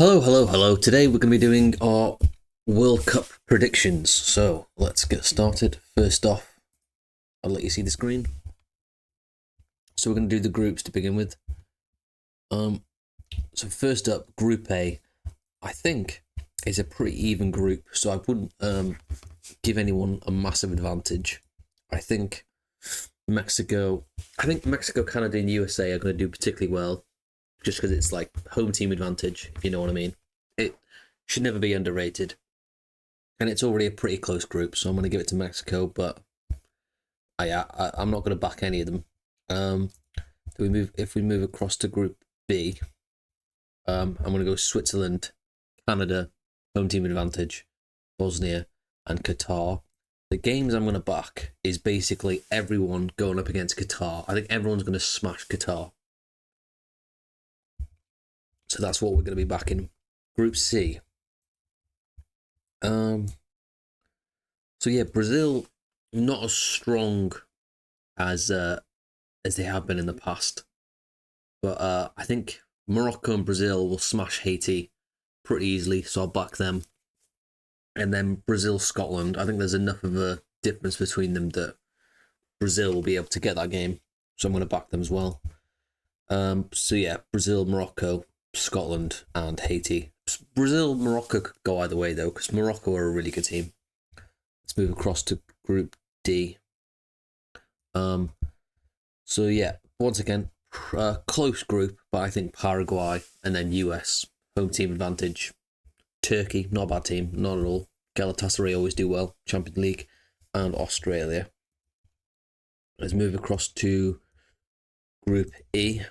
Hello, hello, hello. Today we're going to be doing our World Cup predictions. So let's get started. First off, I'll let you see the screen. So we're going to do the groups to begin with. Um, so first up, Group A. I think is a pretty even group, so I wouldn't give anyone a massive advantage. I think Mexico, Canada, and USA are going to do particularly well, just because it's like home team advantage. If you know what I mean. It should never be underrated. And it's already a pretty close group, so I'm going to give it to Mexico. But I'm not going to back any of them. If we move across to Group B, I'm going to go Switzerland, Canada, home team advantage, Bosnia, and Qatar. The games I'm going to back is basically everyone going up against Qatar. I think everyone's going to smash Qatar. So that's what we're going to be backing. Group C. So yeah, Brazil not as strong as they have been in the past, but I think Morocco and Brazil will smash Haiti pretty easily, so I'll back them. And then Brazil Scotland, I think there's enough of a difference between them that Brazil will be able to get that game, so I'm going to back them as well. So yeah, Brazil, Morocco, Scotland, and Haiti. Brazil, Morocco could go either way though, because Morocco are a really good team. Let's move across to Group D. So yeah, once again, close group, but I think Paraguay and then US home team advantage. Turkey, not a bad team, not at all. Galatasaray always do well, Champions League, and Australia. Let's move across to Group E.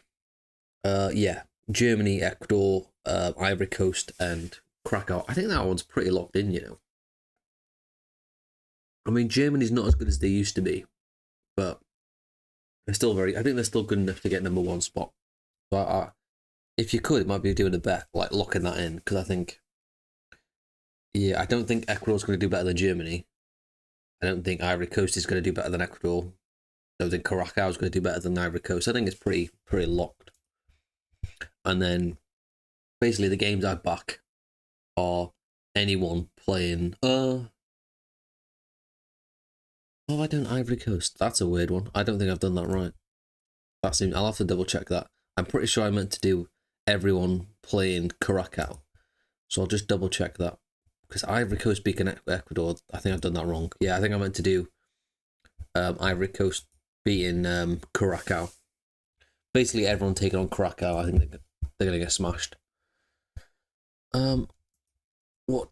Yeah, Germany, Ecuador, Ivory Coast, and Krakow. I think that one's pretty locked in, you know. I mean, Germany's not as good as they used to be, but they're still I think they're still good enough to get number one spot. But if you could, it might be doing a bet, like locking that in, because I think, yeah, I don't think Ecuador's going to do better than Germany. I don't think Ivory Coast is going to do better than Ecuador. I don't think Curacao is going to do better than Ivory Coast. I think it's pretty locked. And then basically the games I back are anyone playing. Oh, I done Ivory Coast. That's a weird one. I don't think I've done that right. I'll have to double check that. I'm pretty sure I meant to do everyone playing Curacao. So I'll just double check that. Because Ivory Coast beating Ecuador, I think I've done that wrong. Yeah, I think I meant to do Ivory Coast beating Curacao. Basically, everyone taking on Curacao, I think they're going to get smashed. What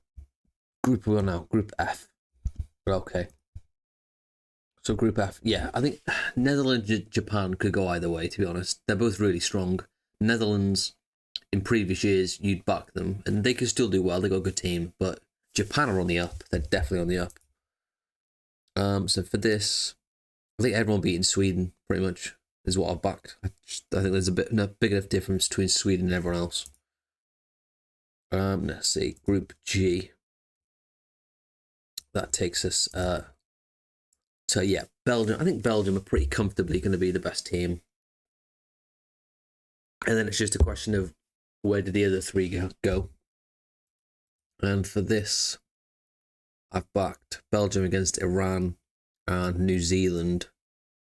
group are we on now? Group F. Okay. So Group F, yeah, I think Netherlands, Japan could go either way. To be honest, they're both really strong. Netherlands, in previous years, you'd back them, and they could still do well. They got a good team, but Japan are on the up. They're definitely on the up. So for this, I think everyone beating Sweden pretty much is what I've backed. I think there's a big enough difference between Sweden and everyone else. Let's see, Group G. That takes us so yeah, Belgium. I think Belgium are pretty comfortably going to be the best team, and then it's just a question of where did the other three go. And for this, I've backed Belgium against Iran and New Zealand,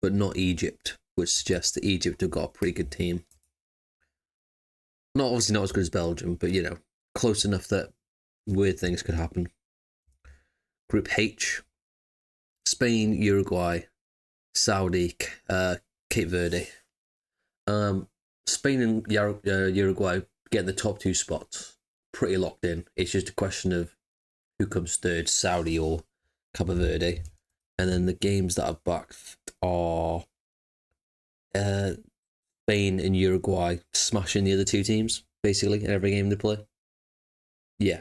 but not Egypt, which suggests that Egypt have got a pretty good team. Obviously not as good as Belgium, but you know, close enough that weird things could happen. Group H, Spain, Uruguay, Saudi, Cape Verde. Spain and Uruguay getting the top two spots, pretty locked in. It's just a question of who comes third, Saudi or Cape Verde. And then the games that I've backed are Spain and Uruguay smashing the other two teams, basically, in every game they play. Yeah.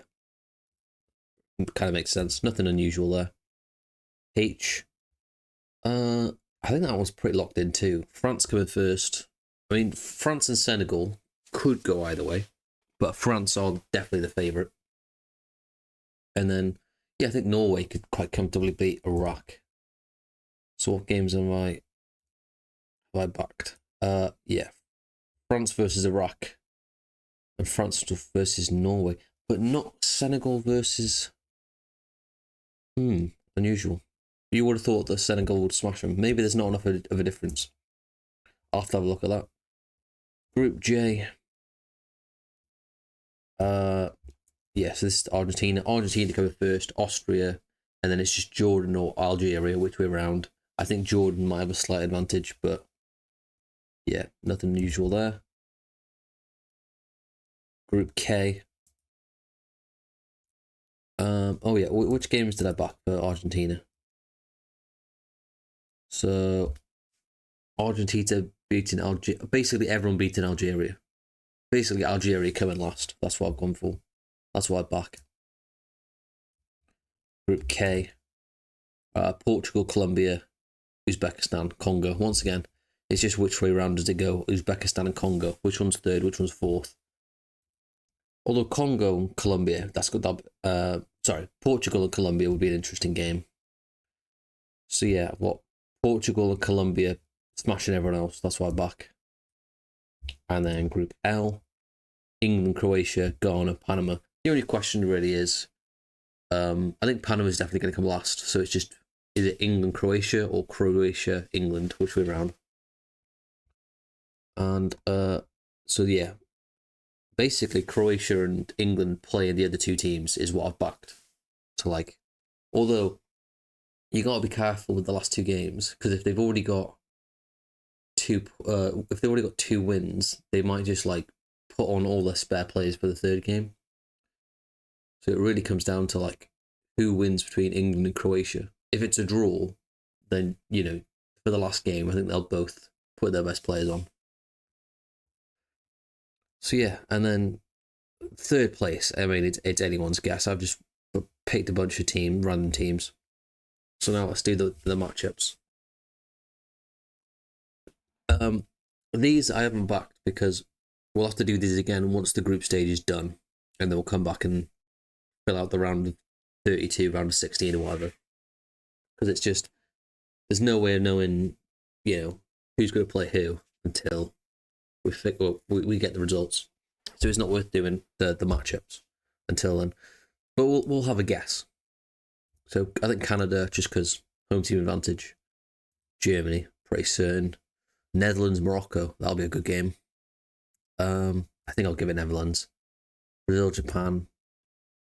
Kind of makes sense. Nothing unusual there. H. I think that one's pretty locked in too. France coming first. I mean, France and Senegal could go either way, but France are definitely the favourite. And then, yeah, I think Norway could quite comfortably beat Iraq. So what games have I backed? Yeah, France versus Iraq. And France versus Norway, but not Senegal versus. Unusual. You would have thought that Senegal would smash them. Maybe there's not enough of a difference. I'll have to have a look at that. Group J. Yes, this is Argentina. Argentina coming first, Austria, and then it's just Jordan or Algeria, which way around. I think Jordan might have a slight advantage, but yeah, nothing unusual there. Group K. Oh yeah, which games did I back for Argentina? So Argentina beating Algeria. Basically, everyone beating Algeria. Basically, Algeria coming last. That's what I've gone for. That's what I back. Group K. Portugal, Colombia, Uzbekistan, Congo. Once again, it's just which way round does it go? Uzbekistan and Congo. Which one's third? Which one's fourth? Although Congo and Colombia, that's good. Portugal and Colombia would be an interesting game. So yeah, Portugal and Colombia smashing everyone else. That's why I back. And then Group L, England, Croatia, Ghana, Panama. The only question really is, I think Panama is definitely going to come last. So it's just, is it England, Croatia, or Croatia, England? Which way around? And so yeah, basically Croatia and England playing the other two teams is what I've backed. So like, although you got to be careful with the last two games, because if they've already got two wins, they might just like put on all their spare players for the third game. So it really comes down to like who wins between England and Croatia. If it's a draw, then for the last game, I think they'll both put their best players on. So yeah, and then third place, I mean, it's anyone's guess. I've just picked a bunch of random teams. So now let's do the matchups. These I haven't backed because we'll have to do these again once the group stage is done, and then we'll come back and fill out the round of 32, round of 16, or whatever. Because it's just, there's no way of knowing, who's going to play who until we get the results. So it's not worth doing the matchups until then. But we'll have a guess. So I think Canada, just because home team advantage. Germany, pretty certain. Netherlands, Morocco, that'll be a good game. I think I'll give it Netherlands. Brazil, Japan.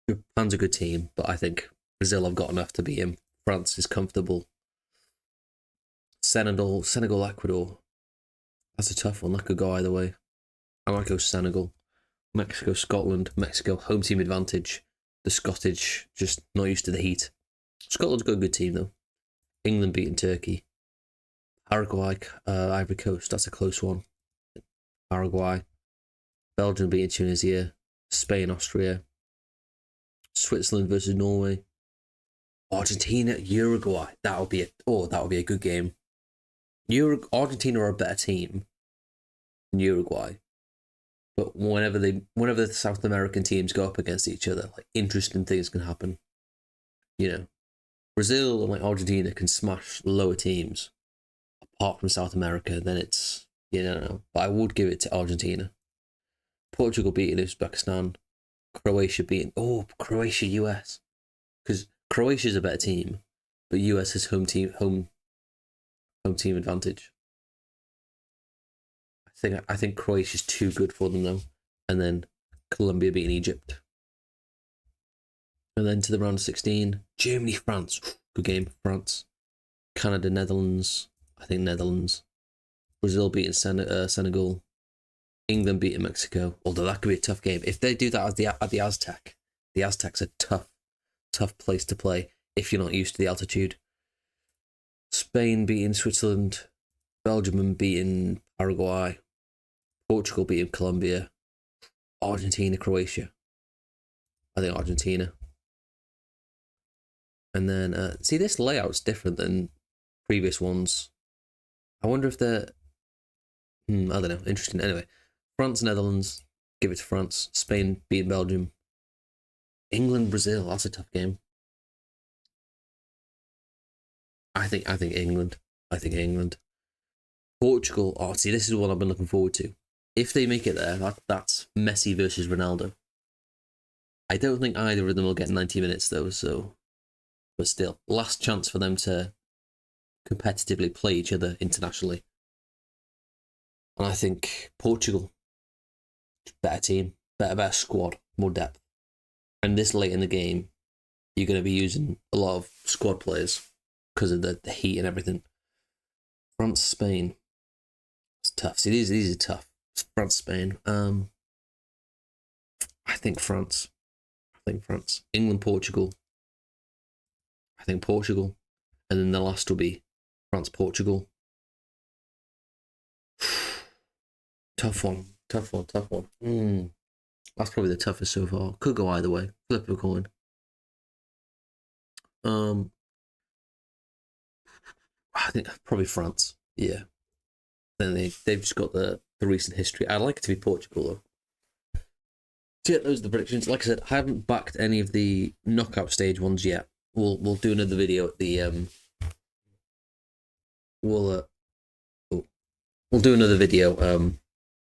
Japan's a good team, but I think Brazil have got enough to beat him. France is comfortable. Senegal, Ecuador. That's a tough one. That could go either way. I might go Senegal. Mexico, Scotland. Mexico, home team advantage. The Scottish, just not used to the heat. Scotland's got a good team, though. England beating Turkey. Paraguay, Ivory Coast. That's a close one. Paraguay. Belgium beating Tunisia. Spain, Austria. Switzerland versus Norway. Argentina, Uruguay. That'll be a good game. Argentina are a better team than Uruguay, but whenever the South American teams go up against each other, like interesting things can happen. Brazil and like Argentina can smash lower teams. Apart from South America, then it's but I would give it to Argentina. Portugal beating Uzbekistan. Croatia beating Croatia US, because Croatia's a better team, but US has home team advantage. I think Croatia's too good for them though, and then Colombia beating Egypt, and then to the round of 16, Germany, France, good game, France, Canada, Netherlands, I think Netherlands, Brazil beating Senegal, England beating Mexico. Although that could be a tough game if they do that at the Aztec. The Aztec's a tough place to play if you're not used to the altitude. Spain beating Switzerland, Belgium beating Paraguay, Portugal beating Colombia, Argentina, Croatia. I think Argentina. And then, see, this layout's different than previous ones. I wonder if they're... I don't know. Interesting. Anyway, France, Netherlands, give it to France. Spain beating Belgium. England, Brazil, that's a tough game. I think England. Portugal, see, this is what I've been looking forward to. if they make it there, that's Messi versus Ronaldo. I don't think either of them will get 90 minutes though, so but still, last chance for them to competitively play each other internationally. And I think Portugal, better team, better squad, more depth. And this late in the game, you're going to be using a lot of squad players because of the heat and everything. France, Spain. It's tough. See, these are tough. France, Spain. I think France. England, Portugal. I think Portugal. And then the last will be France, Portugal. Tough one. That's probably the toughest so far. Could go either way. Flip of a coin. I think probably France. Yeah. Then they've just got the recent history. I'd like it to be Portugal though. So yeah, those are the predictions. Like I said, I haven't backed any of the knockout stage ones yet. We'll do another video at the we'll do another video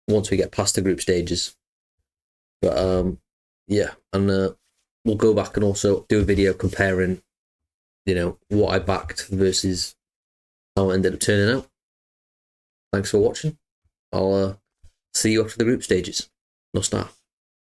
once we get past the group stages. But yeah, and we'll go back and also do a video comparing, what I backed versus how it ended up turning out. Thanks for watching. I'll see you after the group stages. No star.